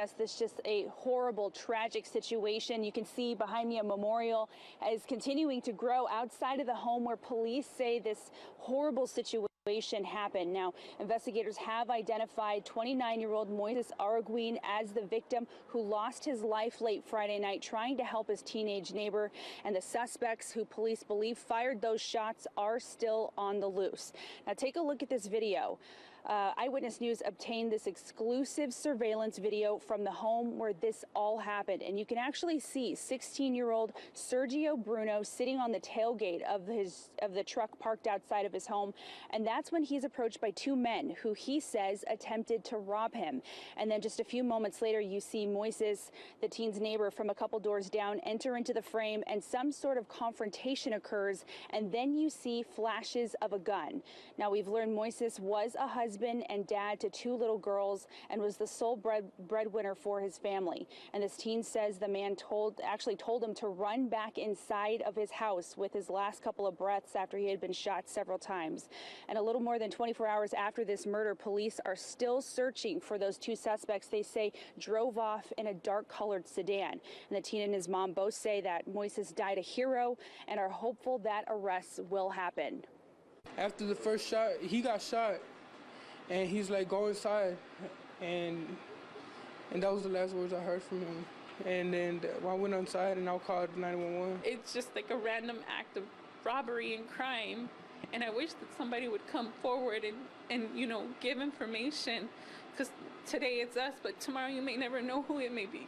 discuss this just a horrible, tragic situation. You can see behind me a memorial is continuing to grow outside of the home where police say this horrible situation happened. Now, investigators have identified 29-year-old Moyses Arreguin as the victim who lost his life late Friday night trying to help his teenage neighbor, and the suspects who police believe fired those shots are still on the loose. Now, take a look at this video. Eyewitness News obtained this exclusive surveillance video from the home where this all happened, and you can actually see 16-year-old Sergio Bruno sitting on the tailgate of the truck parked outside of his home, and that's when he's approached by two men who he says attempted to rob him. And then just a few moments later, you see Moyses, the teen's neighbor from a couple doors down, enter into the frame, and some sort of confrontation occurs, and then you see flashes of a gun. Now, we've learned Moyses was a husband and dad to two little girls and was the sole breadwinner for his family. And this teen says the man actually told him to run back inside of his house with his last couple of breaths after he had been shot several times. And a little more than 24 hours after this murder, police are still searching for those two suspects they say drove off in a dark-colored sedan. And the teen and his mom both say that Moyses died a hero and are hopeful that arrests will happen. After the first shot, he got shot. And he's like, go inside. And that was the last words I heard from him. And then I went inside and I called 911. It's just like a random act of robbery and crime. And I wish that somebody would come forward and you know, give information. Because today it's us, but tomorrow you may never know who it may be.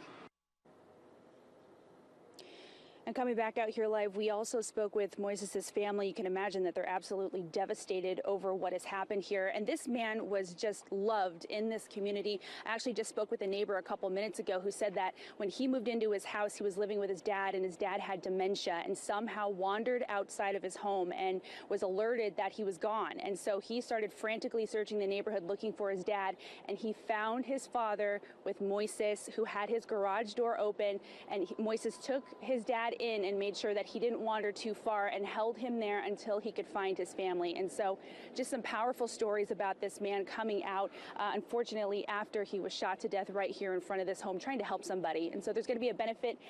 And coming back out here live, we also spoke with Moyses' family. You can imagine that they're absolutely devastated over what has happened here. And this man was just loved in this community. I actually just spoke with a neighbor a couple minutes ago who said that when he moved into his house, he was living with his dad, and his dad had dementia and somehow wandered outside of his home and was alerted that he was gone. And so he started frantically searching the neighborhood looking for his dad, and he found his father with Moyses, who had his garage door open, and Moyses took his dad in and made sure that he didn't wander too far and held him there until he could find his family. And so just some powerful stories about this man coming out, unfortunately, after he was shot to death right here in front of this home, trying to help somebody. And so there's going to be a benefit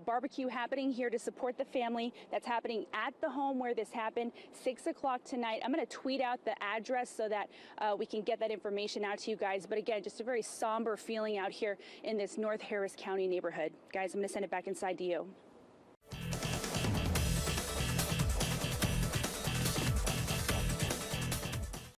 barbecue happening here to support the family. That's happening at the home where this happened, 6 o'clock tonight. I'm going to tweet out the address so that we can get that information out to you guys. But again, just a very somber feeling out here in this North Harris County neighborhood. Guys, I'm going to send it back inside to you.